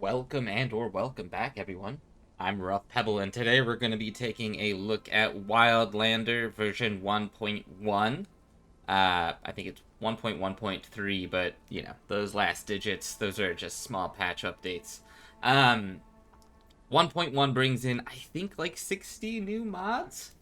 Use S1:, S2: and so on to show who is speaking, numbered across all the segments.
S1: Welcome back, everyone. I'm Pebble, and today we're going to be taking a look at Wildlander version 1.1. I think it's 1.1.3, but, you know, those last digits, those are just small patch updates. 1.1 brings in, I think, like 60 new mods,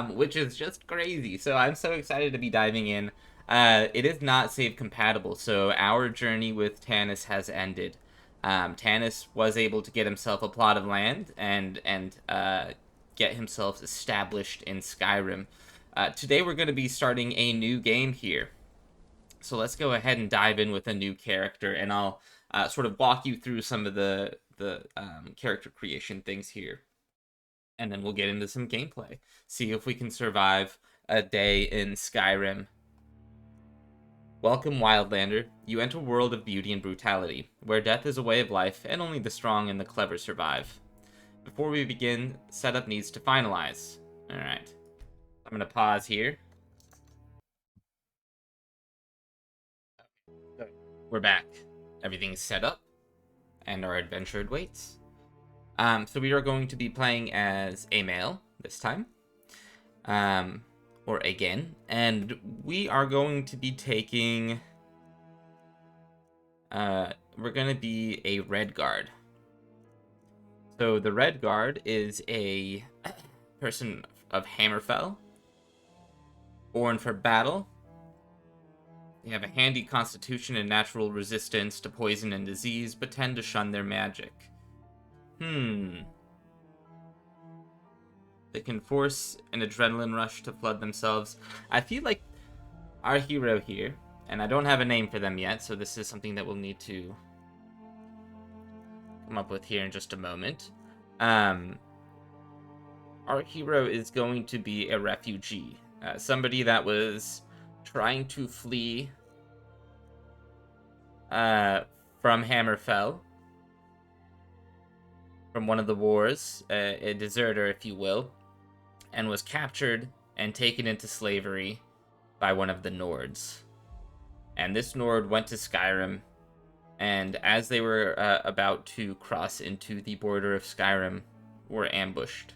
S1: which is just crazy. So I'm so excited to be diving in. It is not save compatible, so our journey with Tanis has ended. Tanis was able to get himself a plot of land and get himself established in Skyrim. Today we're going to be starting a new game here. So let's go ahead and dive in with a new character, and I'll sort of walk you through some of the character creation things here, and then we'll get into some gameplay. See if we can survive a day in Skyrim. Welcome, Wildlander. You enter a world of beauty and brutality, where death is a way of life, and only the strong and the clever survive. Before we begin, setup needs to finalize. Alright. I'm gonna pause here. We're back. Everything's set up, and our adventure awaits. So we are going to be playing as a male this time. Or again. And we are going to be taking... we're going to be a red guard. So the red guard is a person of Hammerfell, born for battle. They have a handy constitution and natural resistance to poison and disease, but tend to shun their magic. They can force an adrenaline rush to flood themselves. I feel like our hero here, and I don't have a name for them yet, so this is something that we'll need to come up with here in just a moment. Our hero is going to be a refugee. Somebody that was trying to flee from Hammerfell, from one of the wars, a deserter, if you will, and was captured and taken into slavery by one of the Nords. And this Nord went to Skyrim, and as they were about to cross into the border of Skyrim, were ambushed.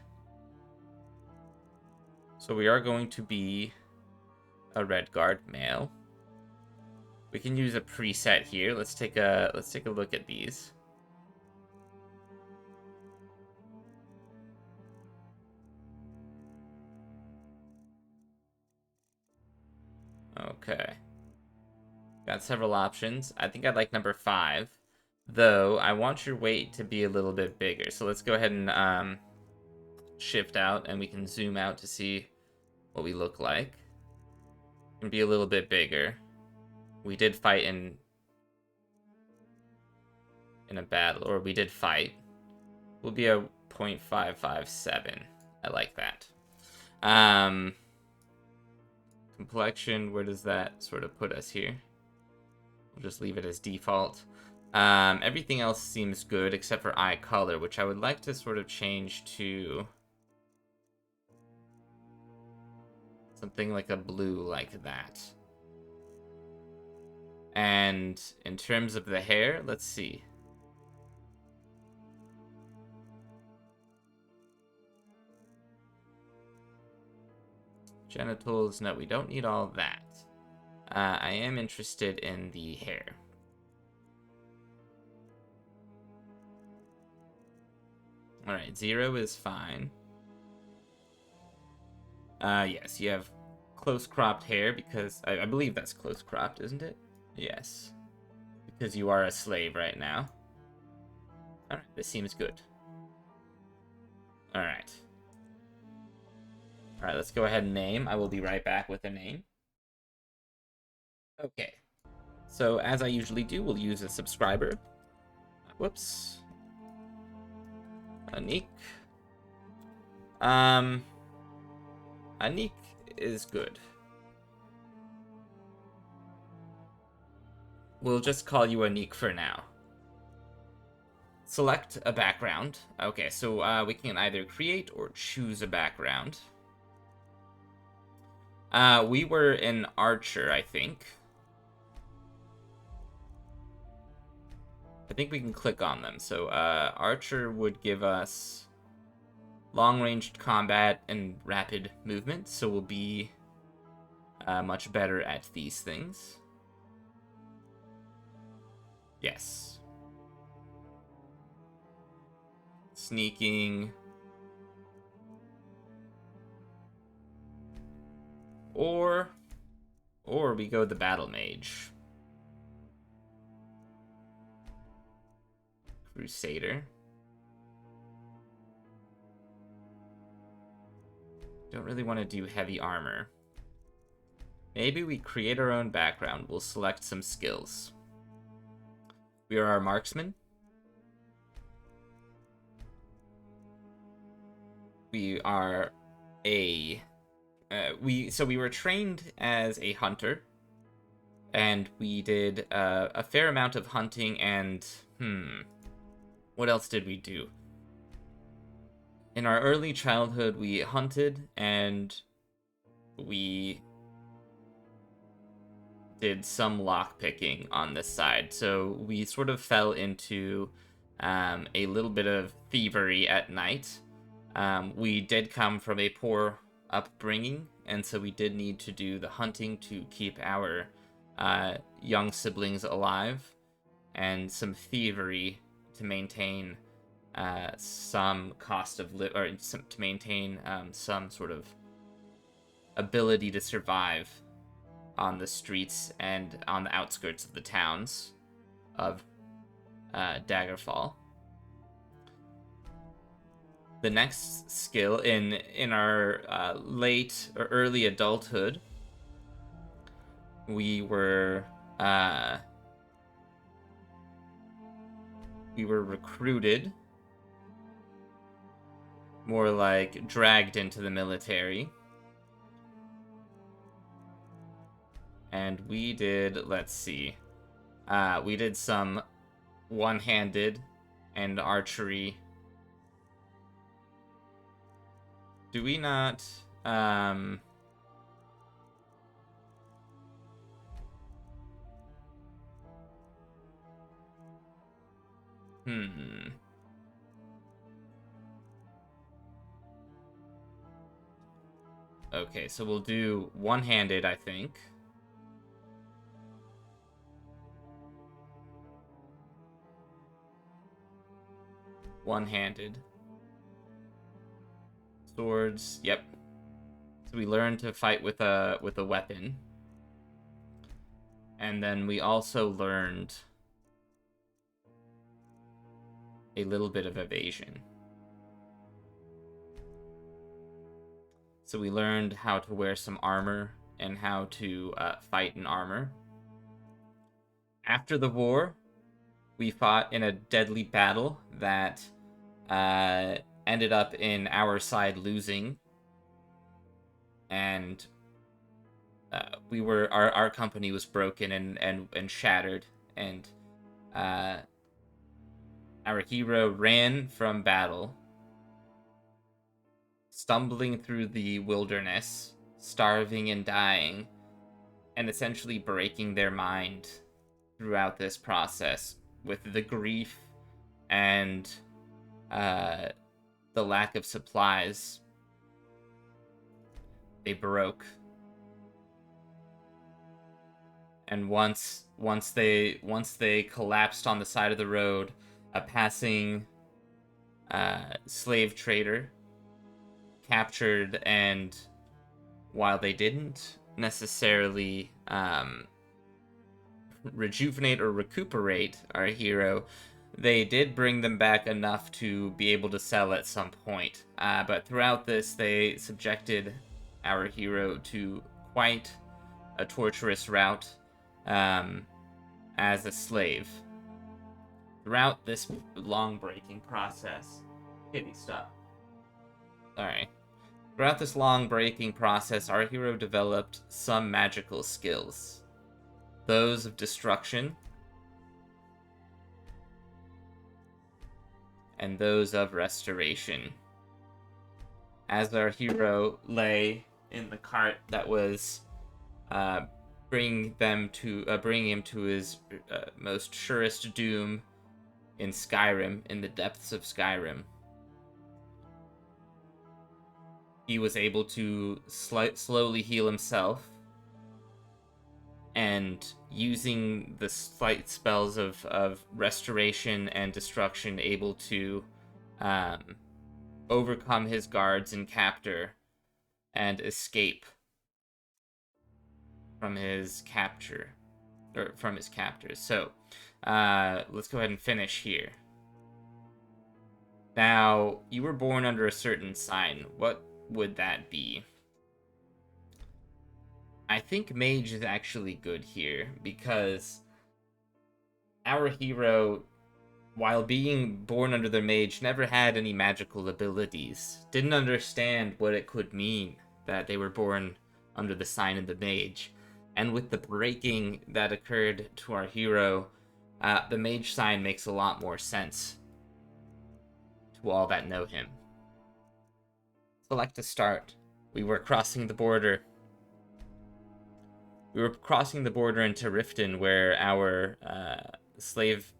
S1: So we are going to be a Redguard male. We can use a preset here. Let's take a look at these. Okay. Got several options. I think I'd like number 5. Though, I want your weight to be a little bit bigger. So let's go ahead and shift out, and we can zoom out to see what we look like. And be a little bit bigger. We did fight in a battle, or we did fight. We'll be a 0.557. I like that. Complexion, where does that sort of put us here? We'll just leave it as default. Everything else seems good except for eye color, which I would like to sort of change to something like a blue like that. And in terms of the hair, let's see. Genitals, no, we don't need all that. I am interested in the hair. Alright, 0 is fine. Yes, you have close cropped hair because I believe that's close cropped, isn't it? Yes. Because you are a slave right now. Alright, this seems good. Alright. Alright, let's go ahead and name. I will be right back with a name. Okay. So, as I usually do, we'll use a subscriber. Whoops. Anik. Anik is good. We'll just call you Anik for now. Select a background. Okay, so we can either create or choose a background. We were an archer, I think. I think we can click on them. So Archer would give us long-ranged combat and rapid movement, so we'll be much better at these things. Yes. Sneaking. Or we go the battle mage. Crusader. Don't really want to do heavy armor. Maybe we create our own background. We'll select some skills. We are our marksman. We are a... we were trained as a hunter. And we did a fair amount of hunting and... What else did we do? In our early childhood, we hunted and we did some lockpicking on this side. So we sort of fell into a little bit of thievery at night. We did come from a poor upbringing, and so we did need to do the hunting to keep our young siblings alive, and some thievery to maintain some cost of to maintain some sort of ability to survive on the streets and on the outskirts of the towns of Daggerfall. The next skill in our late or early adulthood, we were recruited, more like dragged into the military. And we did, let's see, we did some one-handed and archery. Do we not, Okay, so we'll do one-handed, I think. One-handed. Swords, yep. So we learned to fight with a weapon. And then we also learned a little bit of evasion. So we learned how to wear some armor and how to fight in armor. After the war, we fought in a deadly battle that ended up in our side losing, and our company was broken and shattered, and our hero ran from battle, stumbling through the wilderness, starving and dying, and essentially breaking their mind throughout this process with the grief and the lack of supplies. They broke. And once they collapsed on the side of the road, a passing slave trader captured, and while they didn't necessarily rejuvenate or recuperate our hero, they did bring them back enough to be able to sell at some point. But throughout this, they subjected our hero to quite a torturous route as a slave. Throughout this long breaking process... Kitty, stop. Alright. Throughout this long breaking process, our hero developed some magical skills. Those of destruction, and those of restoration. As our hero lay in the cart that was bringing him to his most surest doom, in Skyrim, in the depths of Skyrim. He was able to slowly heal himself, and using the slight spells of restoration and destruction, able to overcome his guards and captor and escape from his capture, or from his captors. So let's go ahead and finish here. Now, you were born under a certain sign. What would that be? I think mage is actually good here, because our hero, while being born under the mage, never had any magical abilities. Didn't understand what it could mean that they were born under the sign of the mage. And with the breaking that occurred to our hero, the mage sign makes a lot more sense to all that know him. Select to start. We were crossing the border. We were crossing the border into Riften, where our slave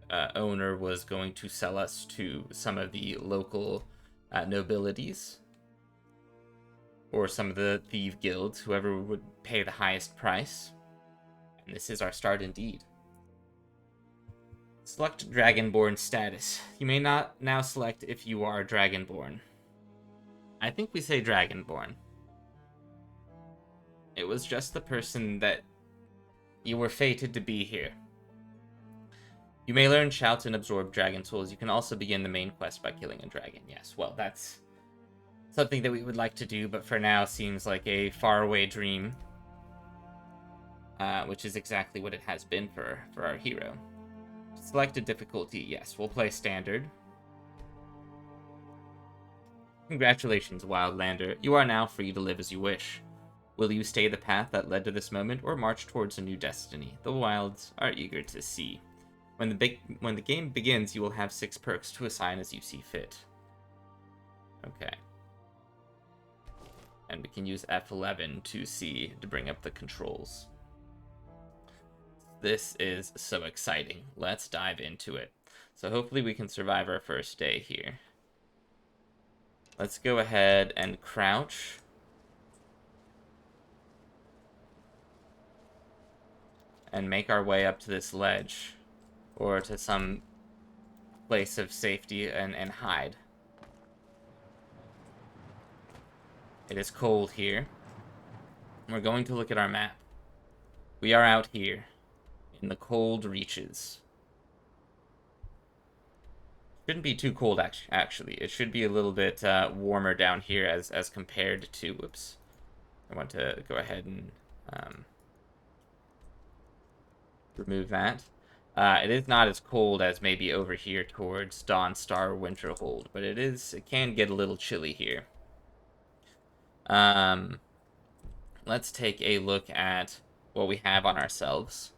S1: owner was going to sell us to some of the local nobilities, or some of the thief guilds, whoever would pay the highest price. And this is our start indeed. Select Dragonborn status. You may not now select if you are Dragonborn. I think we say Dragonborn. It was just the person that you were fated to be here. You may learn shouts and absorb dragon souls. You can also begin the main quest by killing a dragon. Yes, well, that's something that we would like to do, but for now seems like a faraway dream. Which is exactly what it has been for our hero. Select a difficulty. Yes, we'll play standard. Congratulations, Wildlander. You are now free to live as you wish. Will you stay the path that led to this moment, or march towards a new destiny? The Wilds are eager to see. When the game begins, you will have 6 perks to assign as you see fit. Okay. And we can use F11 to bring up the controls. This is so exciting. Let's dive into it. So hopefully we can survive our first day here. Let's go ahead and crouch. And make our way up to this ledge, or to some place of safety, and hide. It is cold here. We're going to look at our map. We are out here in the cold reaches. Shouldn't be too cold, actually. It should be a little bit warmer down here as compared to... Whoops. I want to go ahead and remove that. It is not as cold as maybe over here towards Dawnstar or Winterhold, but it can get a little chilly here. Let's take a look at what we have on ourselves.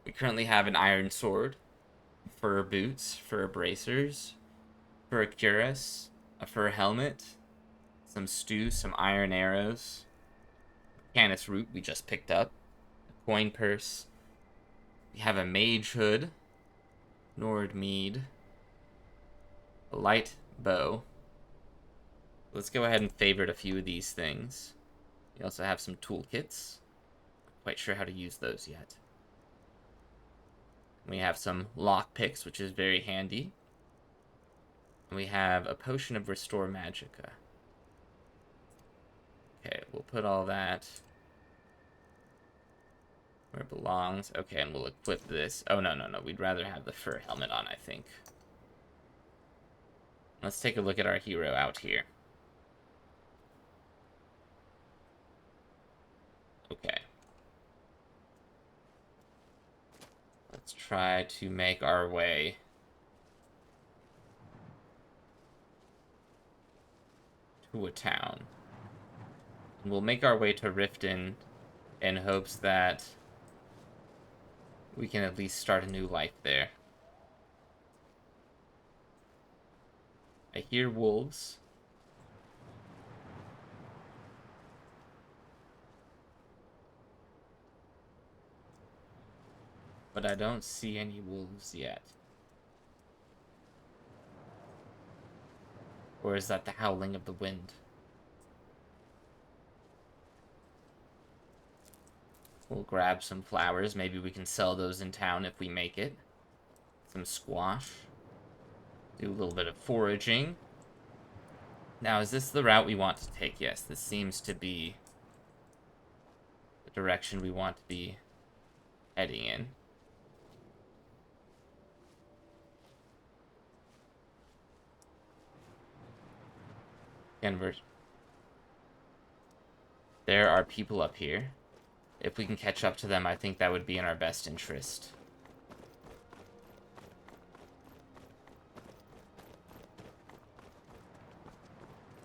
S1: We currently have an iron sword, fur boots, fur bracers, fur cuirass, a fur helmet, some stew, some iron arrows, canis root we just picked up, a coin purse. We have a mage hood, Nord mead, a light bow. Let's go ahead and favorite a few of these things. We also have some toolkits. Not quite sure how to use those yet. We have some lockpicks, which is very handy. And we have a potion of Restore Magicka. Okay, we'll put all that where it belongs. Okay, and we'll equip this. Oh, no. We'd rather have the fur helmet on, I think. Let's take a look at our hero out here. Okay. Let's try to make our way to a town. And we'll make our way to Riften in hopes that we can at least start a new life there. I hear wolves. But I don't see any wolves yet. Or is that the howling of the wind? We'll grab some flowers. Maybe we can sell those in town if we make it. Some squash. Do a little bit of foraging. Now, is this the route we want to take? Yes, this seems to be the direction we want to be heading in. Again, there are people up here. If we can catch up to them, I think that would be in our best interest.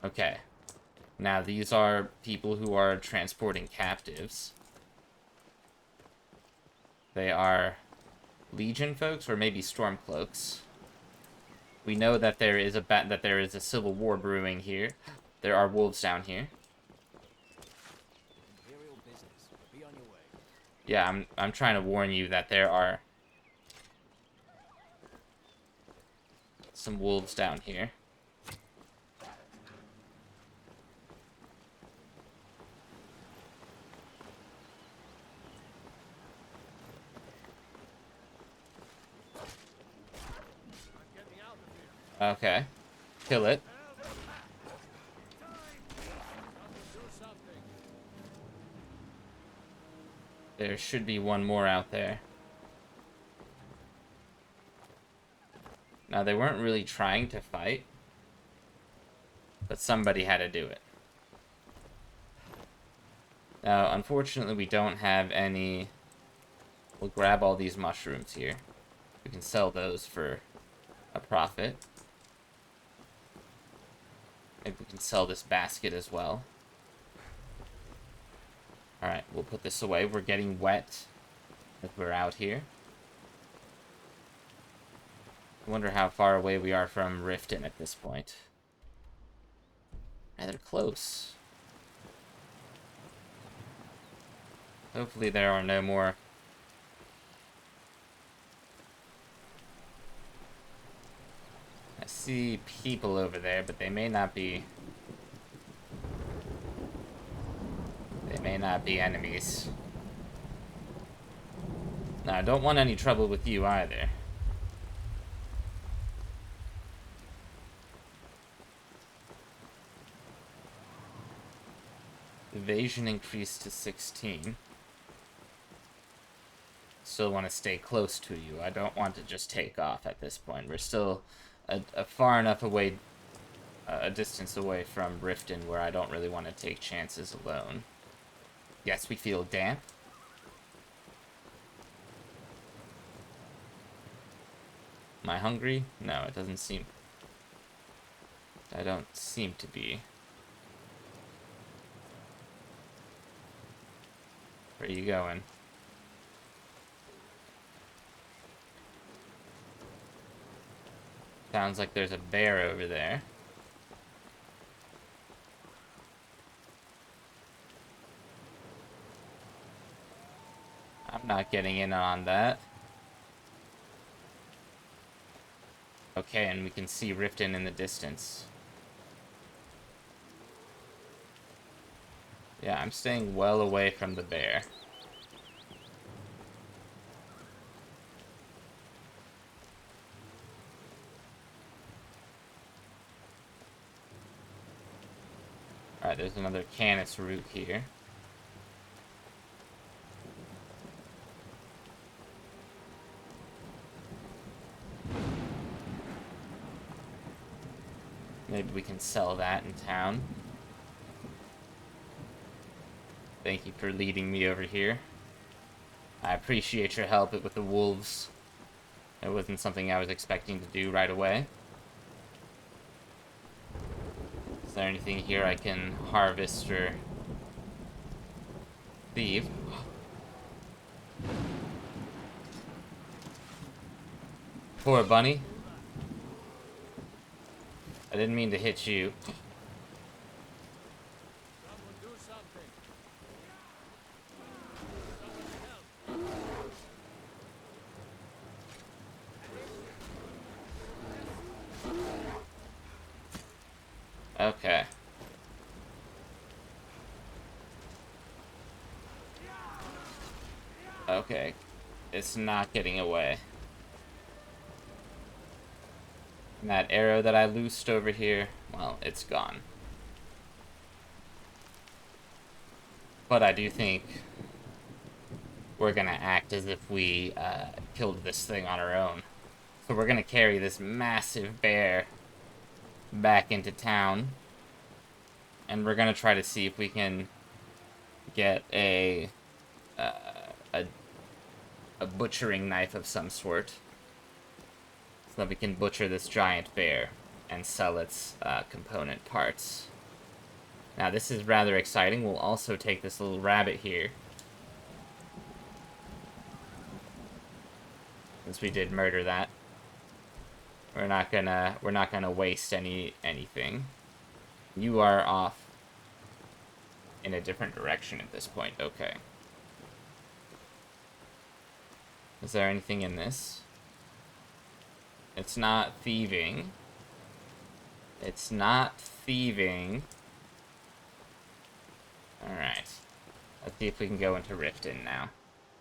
S1: Okay. Now, these are people who are transporting captives. They are Legion folks, or maybe Stormcloaks. We know that there is a civil war brewing here. There are wolves down here. Yeah, I'm trying to warn you that there are some wolves down here. Okay. Kill it. There should be one more out there. Now, they weren't really trying to fight, but somebody had to do it. Now, unfortunately, we don't have any... We'll grab all these mushrooms here. We can sell those for a profit. Maybe we can sell this basket as well. Alright, we'll put this away. We're getting wet as we're out here. I wonder how far away we are from Riften at this point. Rather close. Hopefully there are no more... I see people over there, but they may not be... They may not be enemies. Now, I don't want any trouble with you either. Evasion increased to 16. Still want to stay close to you. I don't want to just take off at this point. We're still a far enough away, a distance away from Riften where I don't really want to take chances alone. Yes, we feel damp. Am I hungry? No, it doesn't seem... I don't seem to be. Where are you going? Sounds like there's a bear over there. I'm not getting in on that. Okay, and we can see Riften in the distance. Yeah, I'm staying well away from the bear. Alright, there's another canis root here. Maybe we can sell that in town. Thank you for leading me over here. I appreciate your help with the wolves. It wasn't something I was expecting to do right away. Is there anything here I can harvest or thieve? Poor bunny. I didn't mean to hit you. Okay. Okay. It's not getting away. And that arrow that I loosed over here, well, it's gone. But I do think we're gonna act as if we killed this thing on our own. So we're gonna carry this massive bear back into town. And we're gonna try to see if we can get a butchering knife of some sort. So that we can butcher this giant bear and sell its component parts. Now this is rather exciting. We'll also take this little rabbit here, since we did murder that. We're not gonna waste anything. You are off in a different direction at this point. Okay. Is there anything in this? It's not thieving. It's not thieving. Alright. Let's see if we can go into Riften now.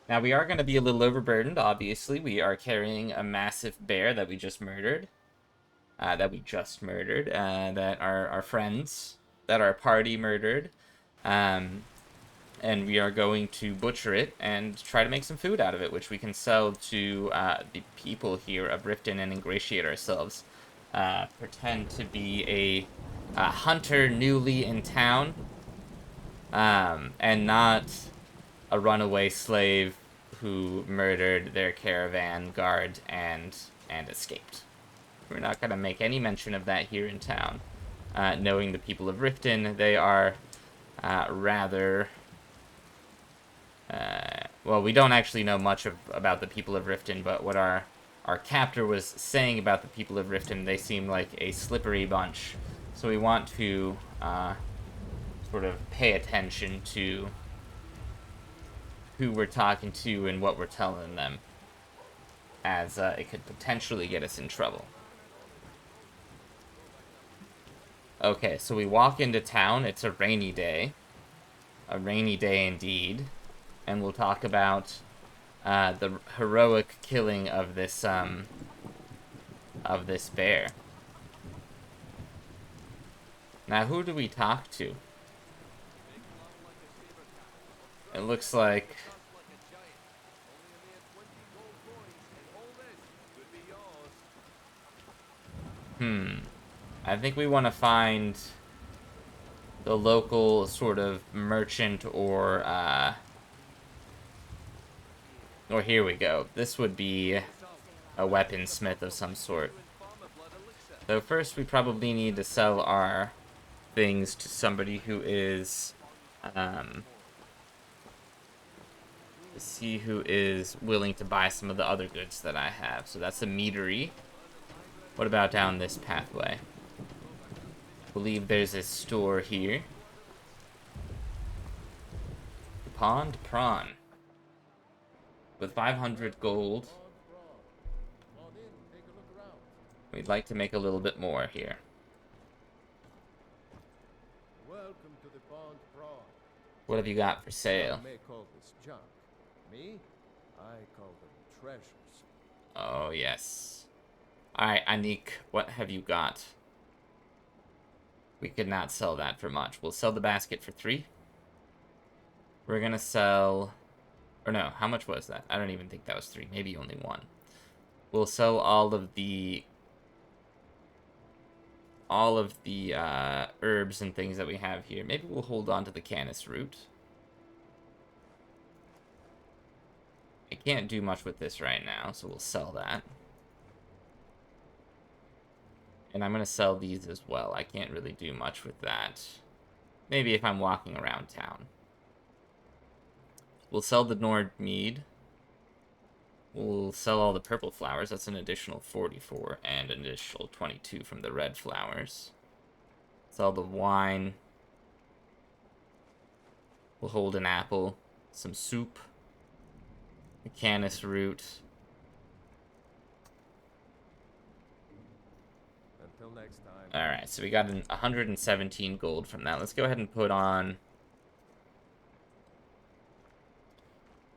S1: Now, we are going to be a little overburdened, obviously. We are carrying a massive bear that we just murdered. That our friends, that our party murdered. And we are going to butcher it and try to make some food out of it, which we can sell to the people here of Riften and ingratiate ourselves. Pretend to be a hunter newly in town, and not a runaway slave who murdered their caravan guard and escaped. We're not going to make any mention of that here in town. Knowing the people of Riften, they are rather... well, we don't actually know much about the people of Riften, but what our captor was saying about the people of Riften, they seem like a slippery bunch. So we want to sort of pay attention to who we're talking to and what we're telling them, as it could potentially get us in trouble. Okay, so we walk into town. It's a rainy day. A rainy day indeed. And we'll talk about the heroic killing of this bear. Now, who do we talk to? It looks like... I think we want to find the local sort of merchant or here we go. This would be a weaponsmith of some sort. So first we probably need to sell our things to somebody who is see who is willing to buy some of the other goods that I have. So that's a meadery. What about down this pathway? I believe there's a store here. Pond Prawn. With 500 gold. We'd like to make a little bit more here.
S2: Welcome to the Pond Prawn.
S1: What have you got for sale?
S2: You may call this junk. Me? I call them treasures.
S1: Oh, yes. Alright, Anik, what have you got? We could not sell that for much. We'll sell the basket for 3. We're gonna sell... Or no, how much was that? I don't even think that was 3. Maybe only 1. We'll sell all of the herbs and things that we have here. Maybe we'll hold on to the canis root. I can't do much with this right now, so we'll sell that. And I'm going to sell these as well. I can't really do much with that. Maybe if I'm walking around town. We'll sell the Nord mead. We'll sell all the purple flowers. That's an additional 44 and an additional 22 from the red flowers. Sell the wine. We'll hold an apple. Some soup. The canis root.
S2: Till next time.
S1: Alright, so we got 117 gold from that. Let's go ahead and put on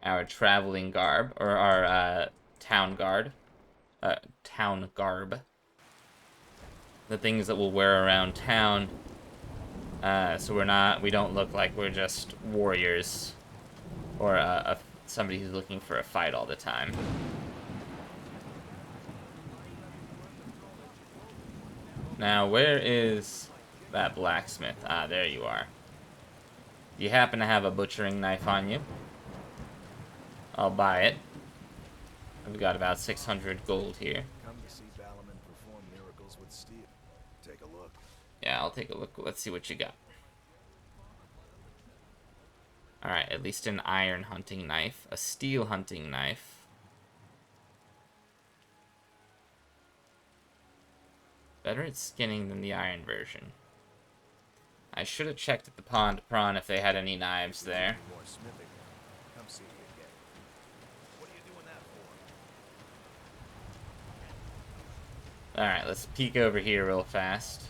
S1: our traveling garb, or our town guard. Town garb. The things that we'll wear around town. So we don't look like we're just warriors. Or somebody who's looking for a fight all the time. Now, where is that blacksmith? Ah, there you are. Do you happen to have a butchering knife on you? I'll buy it. We've got about 600 gold here.
S3: Come to see Ballerman perform miracles with steel. Take a look.
S1: Yeah, I'll take a look. Let's see what you got. Alright, at least an iron hunting knife. A steel hunting knife. Better at skinning than the iron version. I should have checked at the pond prawn if they had any knives there.
S3: More smithing. Come see me again. What are you doing that for?
S1: Alright, let's peek over here real fast.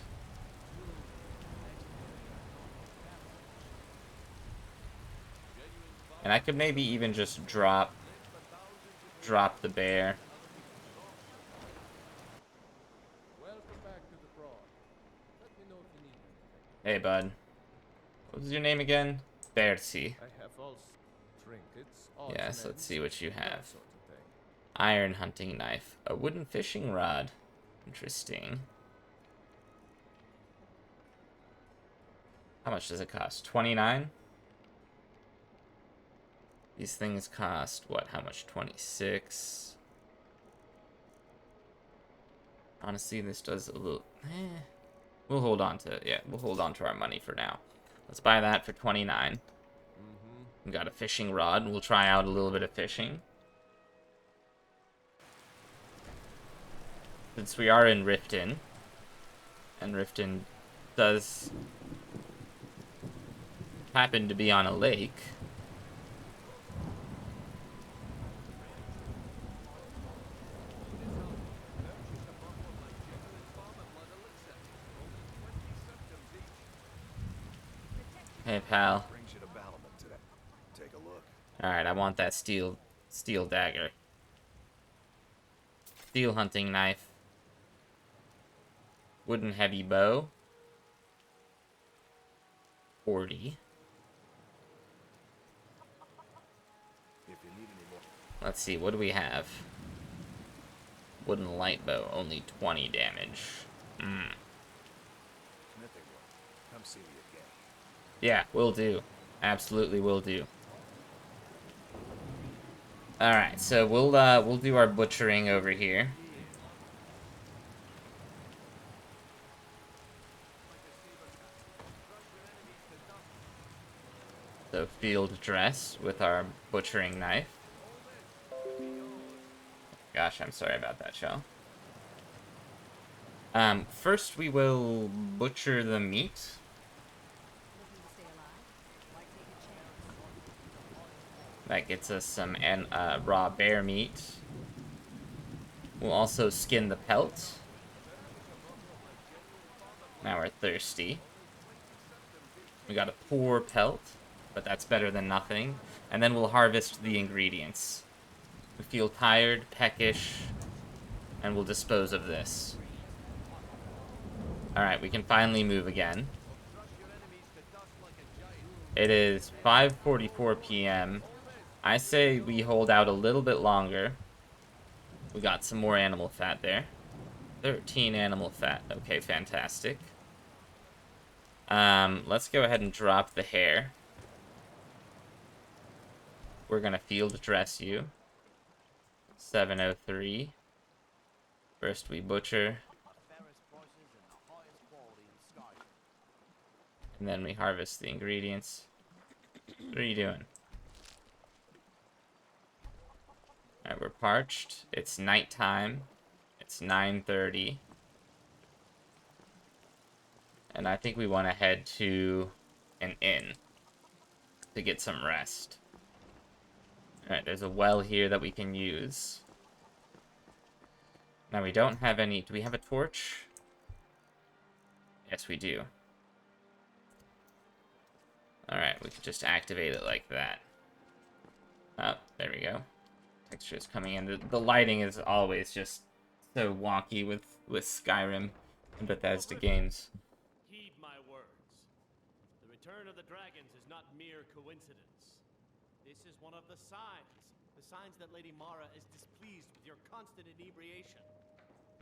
S1: And I could maybe even just drop the bear.
S2: Welcome back to the prawn. Let me know if you need anything.
S1: Hey, bud. What was your name again? Bertie.
S2: I have all trinkets. Odds
S1: Yes,
S2: and
S1: let's
S2: ends,
S1: see what you
S2: that
S1: have.
S2: sort of thing.
S1: Iron hunting knife. A wooden fishing rod. Interesting. How much does it cost? 29? These things cost, what, how much? 26? Honestly, this does a little... We'll hold on to it. Yeah, we'll hold on to our money for now. Let's buy that for 29. We got a fishing rod. We'll try out a little bit of fishing. Since we are in Riften, and Riften does happen to be on a lake... Hey, pal.
S3: Brings you to Ballerman today. Take a look.
S1: Alright, I want that steel dagger. Steel hunting knife. Wooden heavy bow. 40.
S3: If you need any more.
S1: Let's see, what do we have? Wooden light bow, only 20 damage.
S3: Smithing work. Come see me again.
S1: Yeah, will do. Absolutely will do. Alright, so we'll do our butchering over here. So field dress with our butchering knife. Gosh, I'm sorry about that, Shell. First we will butcher the meat. That gets us some raw bear meat. We'll also skin the pelt. Now we're thirsty. We got a poor pelt, but that's better than nothing. And then we'll harvest the ingredients. We feel tired, peckish, and we'll dispose of this. Alright, we can finally move again. It is 5:44 p.m. I say we hold out a little bit longer. We got some more animal fat there. 13 animal fat. Okay, fantastic. Let's go ahead and drop the hair. We're gonna field dress you. 7:03. First we butcher. And then we harvest the ingredients. What are you doing? Alright, we're parched. It's nighttime. It's 9:30. And I think we want to head to an inn to get some rest. Alright, there's a well here that we can use. Now we don't have any... Do we have a torch? Yes, we do. Alright, we can just activate it like that. Oh, there we go. Texture is coming in. The lighting is always just so wonky with Skyrim and Bethesda games.
S4: Heed my words. The return of the dragons is not mere coincidence. This is one of the signs that Lady Mara is displeased with your constant inebriation.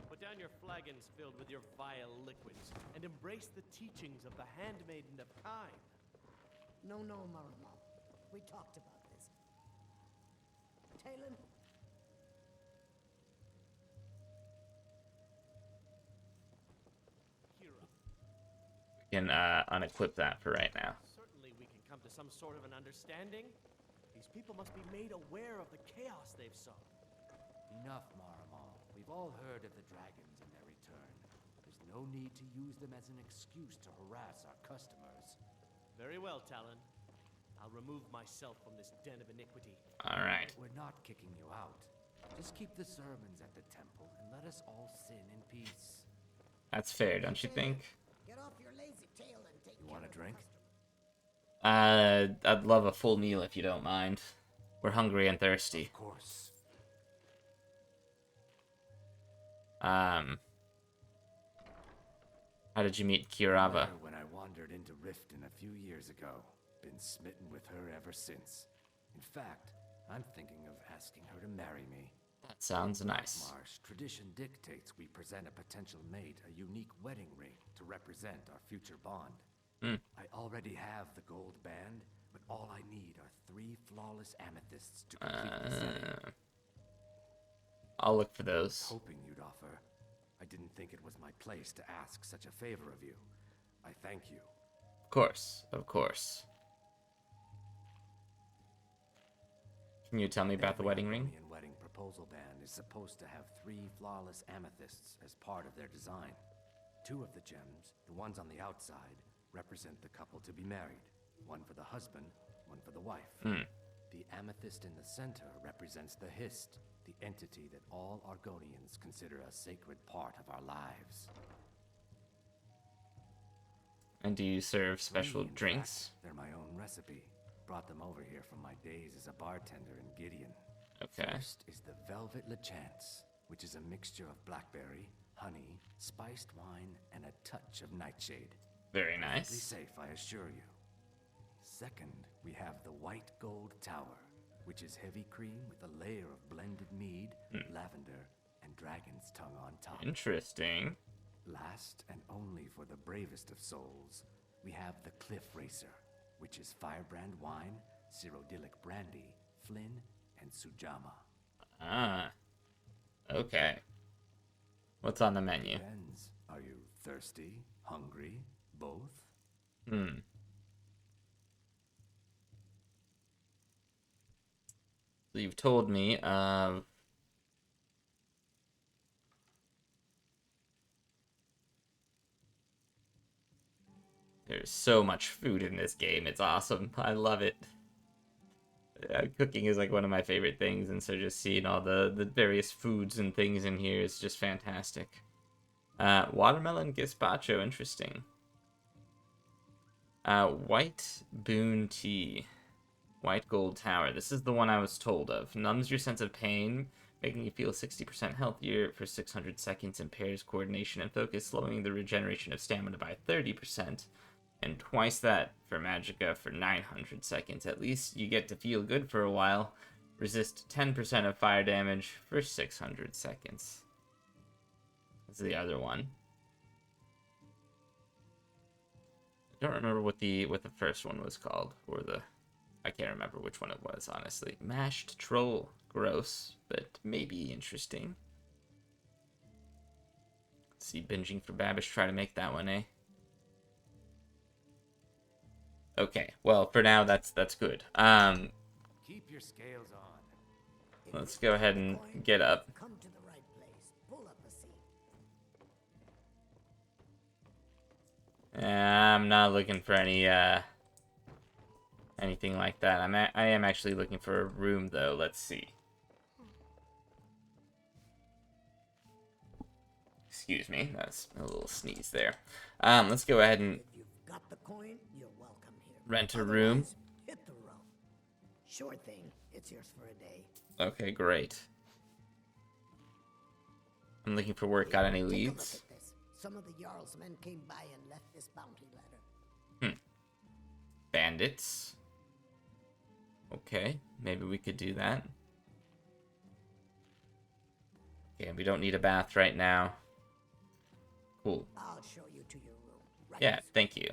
S4: Put down your flagons filled with your vile liquids, and embrace the teachings of the Handmaiden of Time.
S5: No, Marama. We talked about this. Talon?
S4: Kira.
S1: We can unequip that for right now.
S4: Certainly we can come to some sort of an understanding. These people must be made aware of the chaos they've sown.
S6: Enough, Marama. We've all heard of the dragons and their return. There's no need to use them as an excuse to harass our customers.
S4: Very well, Talon. I'll remove myself from this den of iniquity.
S1: Alright.
S6: We're not kicking you out. Just keep the sermons at the temple and let us all sin in peace.
S1: That's fair, don't you think?
S5: Get off your lazy tail and take
S6: You
S5: care
S6: want a
S5: of the
S6: drink?
S5: customer.
S1: I'd love a full meal if you don't mind. We're hungry and thirsty.
S6: Of course.
S1: How did you meet Kirava?
S6: When I wandered into Riften a few years ago. Been smitten with her ever since. In fact, I'm thinking of asking her to marry me.
S1: That sounds nice.
S6: Marsh, tradition dictates we present a potential mate a unique wedding ring to represent our future bond. I already have the gold band, but all I need are 3 flawless amethysts to complete the setting.
S1: I'll look for those.
S6: Hoping you'd offer. I didn't think it was my place to ask such a favor of you. I thank you.
S1: Of course, of course. Can you tell me about the wedding ring?
S6: The wedding proposal band is supposed to have 3 flawless amethysts as part of their design. 2 of the gems, the ones on the outside, represent the couple to be married. One for the husband, one for the wife. The amethyst in the center represents the Hist, the entity that all Argonians consider a sacred part of our lives.
S1: And do you serve special
S6: 3, in
S1: drinks?
S6: fact. They're my own recipe. Brought them over here from my days as a bartender in Gideon.
S1: Okay.
S6: First is the Velvet Lachance, which is a mixture of blackberry, honey, spiced wine, and a touch of nightshade.
S1: Very
S6: Perfectly
S1: nice.
S6: safe, I assure you. Second, we have the White Gold Tower, which is heavy cream with a layer of blended mead, lavender, and dragon's tongue on top.
S1: Interesting.
S6: Last and only for the bravest of souls, we have the Cliff Racer, which is firebrand wine, Cyrodiilic brandy, Flynn, and Sujama.
S1: Ah. Okay. What's on the menu?
S6: Depends. Are you thirsty, hungry, both?
S1: So you've told me of... There's so much food in this game. It's awesome. I love it. Cooking is like one of my favorite things, and so just seeing all the various foods and things in here is just fantastic. Watermelon gazpacho, interesting. White Boon Tea. White Gold Tower. This is the one I was told of. Numbs your sense of pain, making you feel 60% healthier for 600 seconds, impairs coordination and focus, slowing the regeneration of stamina by 30%, and twice that for Magicka for 900 seconds. At least you get to feel good for a while. Resist 10% of fire damage for 600 seconds. That's the other one. I don't remember what the first one was called, or I can't remember which one it was, honestly. Mashed troll. Gross, but maybe interesting. Let's see, binging for Babish, try to make that one, eh? Okay, well, for now, that's good.
S6: Keep your scales on.
S1: Let's go ahead and get up.
S5: Come to the right place. Pull up a seat.
S1: I'm not looking for any, anything like that. I am actually looking for a room, though. Let's see. Excuse me, that's a little sneeze there. Let's go ahead and
S5: If you've got the coin, you're welcome here.
S1: rent a room.
S5: Otherwise, hit the road. Sure thing. It's yours for a day.
S1: Okay, great. I'm looking for work. Got any
S5: Take a look
S1: leads?
S5: at this. Some of the Jarl's men came by and left this bounty letter.
S1: Bandits. Okay, maybe we could do that. Okay, we don't need a bath right now. Cool.
S5: I'll show you to your room. Right
S1: Yeah,
S5: this way.
S1: thank you.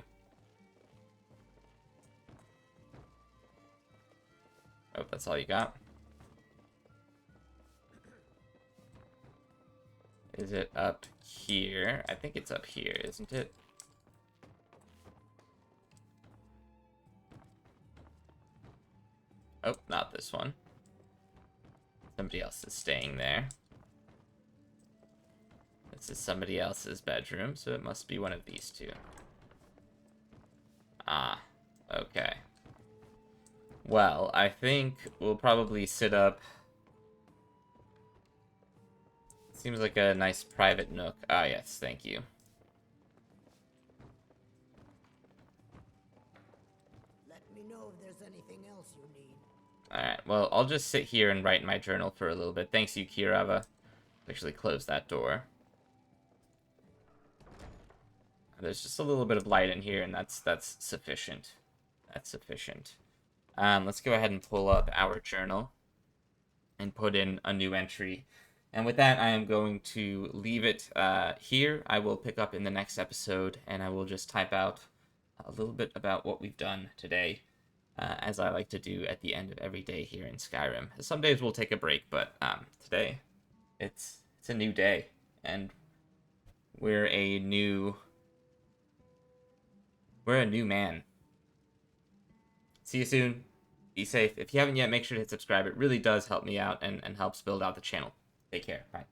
S1: Oh, that's all you got? Is it up here? I think it's up here, isn't it? Oh, not this one. Somebody else is staying there. This is somebody else's bedroom, so it must be one of these two. Ah, okay. Well, I think we'll probably sit up. Seems like a nice private nook. Ah, yes, thank you.
S5: Let me know if there's anything else you need.
S1: Alright, well, I'll just sit here and write in my journal for a little bit. Thanks, you, Kirava. Actually, close that door. There's just a little bit of light in here, and that's sufficient. That's sufficient. Let's go ahead and pull up our journal and put in a new entry. And with that, I am going to leave it here. I will pick up in the next episode, and I will just type out a little bit about what we've done today, as I like to do at the end of every day here in Skyrim. Some days we'll take a break, but today, it's a new day, and we're a new man. See you soon. Be safe. If you haven't yet, make sure to hit subscribe. It really does help me out and helps build out the channel. Take care. Bye.